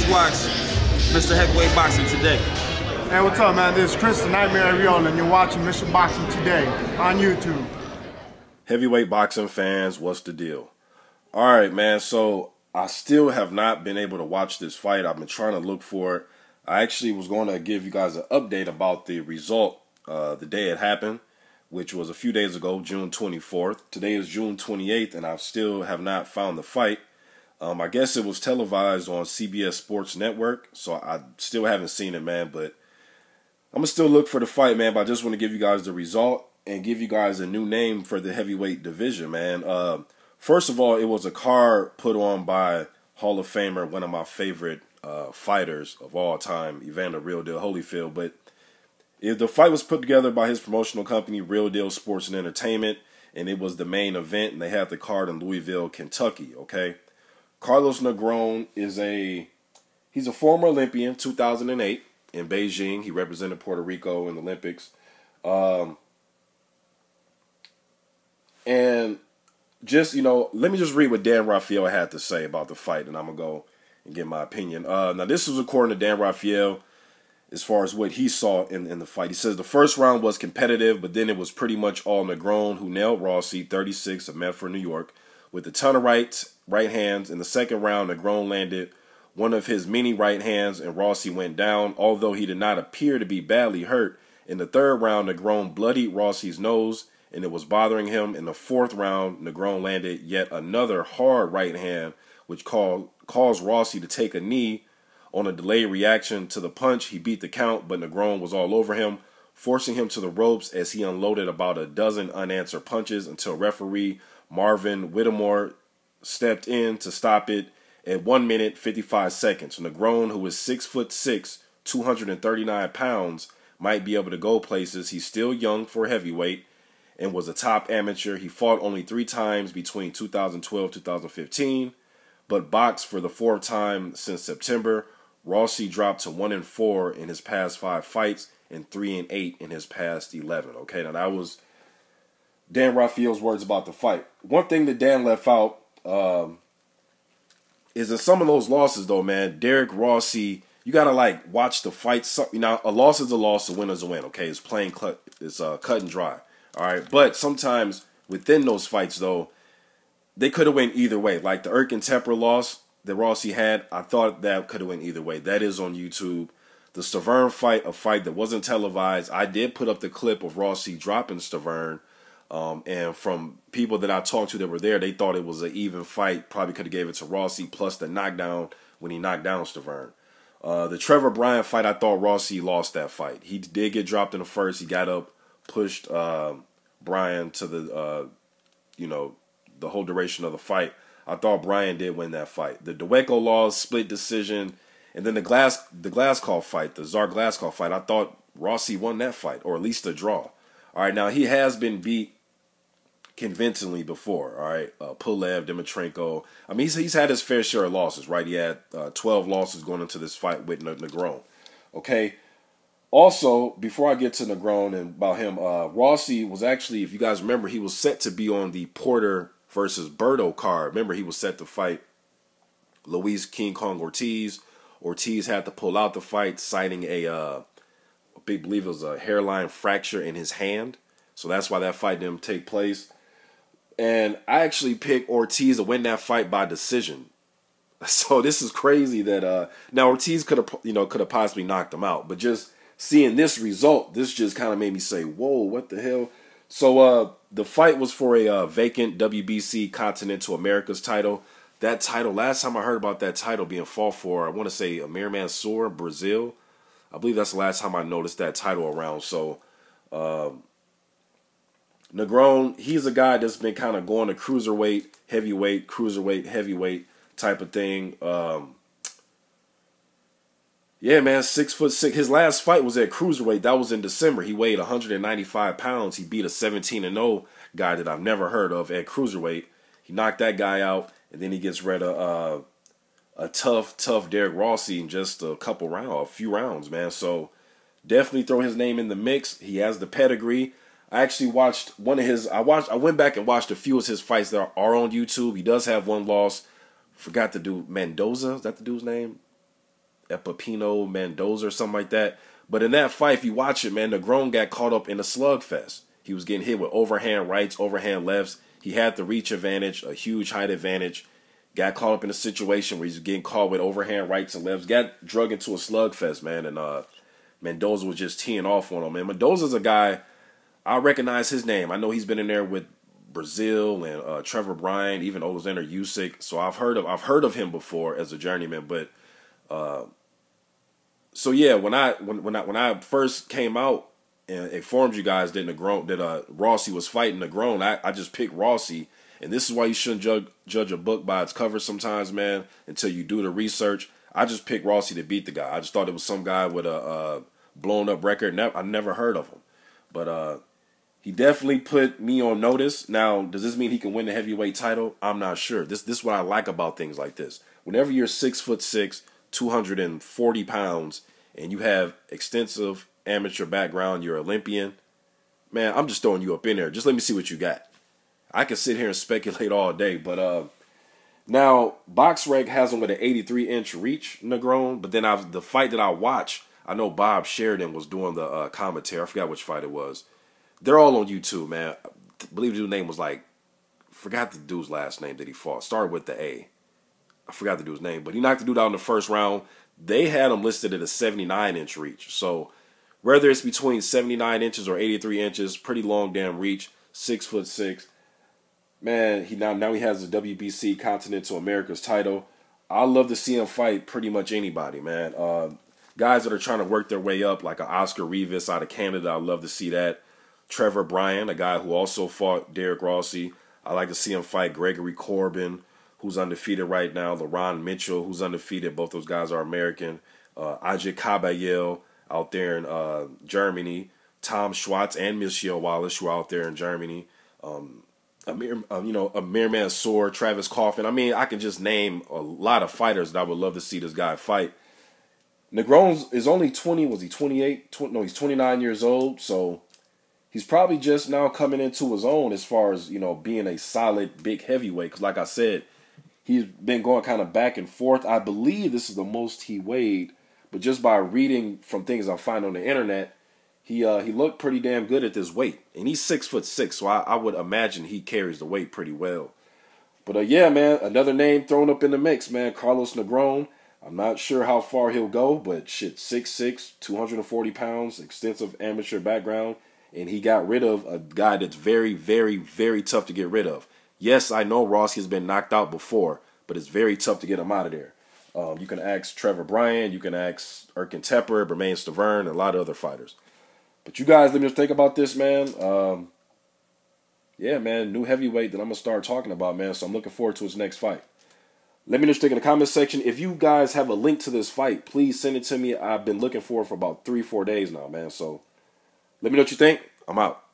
Let's watch Mr. Heavyweight Boxing Today. Hey, what's up, man? This is Chris the Nightmare Ariola, and you're watching Mr. Boxing Today on YouTube. Heavyweight boxing fans, what's the deal? All right, man, so I still have not been able to watch this fight. I've been trying to look for it. I actually was going to give you guys an update about the result the day it happened, which was a few days ago, June 24th. Today is June 28th, and I still have not found the fight. I guess it was televised on CBS Sports Network, so I still haven't seen it, man, but I'm going to still look for the fight, man, but I just want to give you guys the result and give you guys a new name for the heavyweight division, man. First of all, it was a card put on by Hall of Famer, one of my favorite fighters of all time, Evander Real Deal Holyfield. But the fight was put together by his promotional company, Real Deal Sports and Entertainment, and it was the main event, and they had the card in Louisville, Kentucky, okay? Carlos Negron he's a former Olympian, 2008 in Beijing. He represented Puerto Rico in the Olympics. And just, let me just read what Dan Rafael had to say about the fight, and I'm going to go and give my opinion. Now, this was according to Dan Rafael as far as what he saw in the fight. He says the first round was competitive, but then it was pretty much all Negron, who nailed Rossy, 36, of Medford, New York, with a ton of right hands. In the second round, Negron landed one of his many right hands, and Rossy went down, although he did not appear to be badly hurt. In the third round, Negron bloodied Rossy's nose, and it was bothering him. In the fourth round, Negron landed yet another hard right hand, which caused Rossy to take a knee. On a delayed reaction to the punch, he beat the count, but Negron was all over him, forcing him to the ropes as he unloaded about a dozen unanswered punches until referee Marvin Whittemore stepped in to stop it at 1 minute 55 seconds. Negron, who is 6'6", 239 pounds, might be able to go places. He's still young for heavyweight and was a top amateur. He fought only 3 times between 2012 and 2015, but boxed for the 4th time since September. Rossy dropped to 1-4 in his past 5 fights and 3-8 in his past 11. Okay, now that was Dan Rafael's words about the fight. One thing that Dan left out is in some of those losses, though, man, Derric Rossy, you got to, watch the fight. A loss is a loss, a win is a win, okay? It's cut and dry, all right? But sometimes within those fights, though, they could have went either way. Like the Erkin Tepper loss that Rossy had, I thought that could have went either way. That is on YouTube. The Stavern fight, a fight that wasn't televised, I did put up the clip of Rossy dropping Stavern. And from people that I talked to that were there, they thought it was an even fight. Probably could have gave it to Rossy, plus the knockdown when he knocked down Stavern. The Trevor Bryan fight, I thought Rossy lost that fight. He did get dropped in the first. He got up, pushed Bryan to the, the whole duration of the fight. I thought Bryan did win that fight. The Dweco loss, split decision, and then the Glasscock fight, the Tsar Glasscock fight, I thought Rossy won that fight, or at least a draw. All right, now he has been beat convincingly before, all right? Pulev, Dimitrenko. I mean, he's had his fair share of losses, right? He had 12 losses going into this fight with Negron, okay? Also, before I get to Negron and about him, Rossy was actually, if you guys remember, he was set to be on the Porter versus Berto card. Remember, he was set to fight Luis King Kong Ortiz. Ortiz had to pull out the fight, citing I believe it was a hairline fracture in his hand. So that's why that fight didn't take place. And I actually picked Ortiz to win that fight by decision. So this is crazy that now Ortiz could have possibly knocked him out, but just seeing this result, this just kind of made me say, "Whoa, what the hell?" So the fight was for a vacant WBC Continental Americas title. That title, last time I heard about that title being fought for, I want to say Amir Mansour, Brazil. I believe that's the last time I noticed that title around. So Negron, he's a guy that's been kind of going to cruiserweight, heavyweight type of thing. Yeah, man, 6'6". His last fight was at cruiserweight. That was in December. He weighed 195 pounds. He beat a 17-0 guy that I've never heard of at cruiserweight. He knocked that guy out, and then he gets rid of a tough Derric Rossy in just a few rounds, man. So definitely throw his name in the mix. He has the pedigree. I actually watched one of his. I went back and watched a few of his fights that are on YouTube. He does have one loss. Forgot the dude Mendoza. Is that the dude's name? Epipino Mendoza or something like that. But in that fight, if you watch it, man, Negron got caught up in a slugfest. He was getting hit with overhand rights, overhand lefts. He had the reach advantage, a huge height advantage. Got caught up in a situation where he's getting caught with overhand rights and lefts. Got drug into a slugfest, man. And Mendoza was just teeing off on him, man. Mendoza's a guy, I recognize his name. I know he's been in there with Brazil and Trevor Bryan, even Alexander Usyk. So I've heard of him before as a journeyman. But so yeah, when I first came out and informed you guys that Rossy was fighting Negron, I just picked Rossy. And this is why you shouldn't judge a book by its cover sometimes, man, until you do the research. I just picked Rossy to beat the guy. I just thought it was some guy with a blown up record. I never heard of him. But he definitely put me on notice. Now, does this mean he can win the heavyweight title? I'm not sure. This is what I like about things like this. Whenever you're 6'6", 240 pounds, and you have extensive amateur background, you're Olympian, man, I'm just throwing you up in there. Just let me see what you got. I can sit here and speculate all day, but now BoxRec has him with an 83-inch reach, Negron. But then the fight that I watched, I know Bob Sheridan was doing the commentary. I forgot which fight it was. They're all on YouTube, man. I believe the dude's name was forgot the dude's last name that he fought. Started with the A. I forgot the dude's name, but he knocked the dude out in the first round. They had him listed at a 79-inch reach. So whether it's between 79 inches or 83 inches, pretty long damn reach, 6'6". Man, now he has the WBC Continental America's title. I love to see him fight pretty much anybody, man. Guys that are trying to work their way up, like an Oscar Rivas out of Canada, I love to see that. Trevor Bryan, a guy who also fought Derric Rossy. I like to see him fight Gregory Corbin, who's undefeated right now. LaRon Mitchell, who's undefeated. Both those guys are American. Ajit Kabayel out there in Germany. Tom Schwartz and Michelle Wallace, who are out there in Germany. Amir Mansour, Travis Coffin. I mean, I can just name a lot of fighters that I would love to see this guy fight. Negron is only 20. Was he 28? No, he's 29 years old. So he's probably just now coming into his own as far as, being a solid big heavyweight. Because like I said, he's been going kind of back and forth. I believe this is the most he weighed. But just by reading from things I find on the internet, he looked pretty damn good at this weight. And he's 6'6", so I would imagine he carries the weight pretty well. But yeah, man, another name thrown up in the mix, man. Carlos Negron. I'm not sure how far he'll go, but shit, 6'6", 240 pounds, extensive amateur background. And he got rid of a guy that's very, very, very tough to get rid of. Yes, I know Rossy has been knocked out before, but it's very tough to get him out of there. You can ask Trevor Bryan, you can ask Erkin Tepper, Bermain Stavern, and a lot of other fighters. But you guys, let me just think about this, man. Yeah, man, new heavyweight that I'm going to start talking about, man. So I'm looking forward to his next fight. Let me just think in the comment section. If you guys have a link to this fight, please send it to me. I've been looking for it for about 3-4 days now, man. So let me know what you think. I'm out.